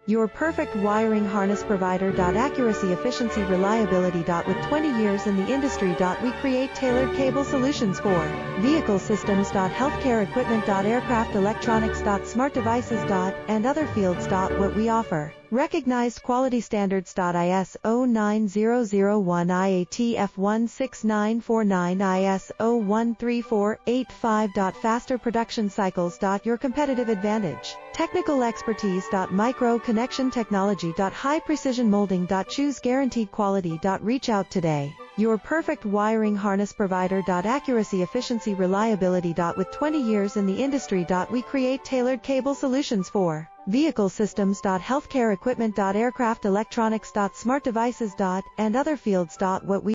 Your perfect wiring harness provider. Accuracy, efficiency, reliability. With 20 years in the industry. We create tailored cable solutions for vehicle systems. Healthcare equipment. Aircraft electronics. Smart devices. And other fields. What we offer. Recognized quality standards. ISO 9001 IATF 16949 ISO 13485. Faster production cycles. Your competitive advantage. Technical expertise. Micro connection technology. High precision molding. Choose guaranteed quality. Reach out today. Your perfect wiring harness provider. Accuracy, efficiency, reliability. With 20 years in the industry. We create tailored cable solutions for vehicle systems. Healthcare equipment. Aircraft electronics. Smart devices. And other fields. What we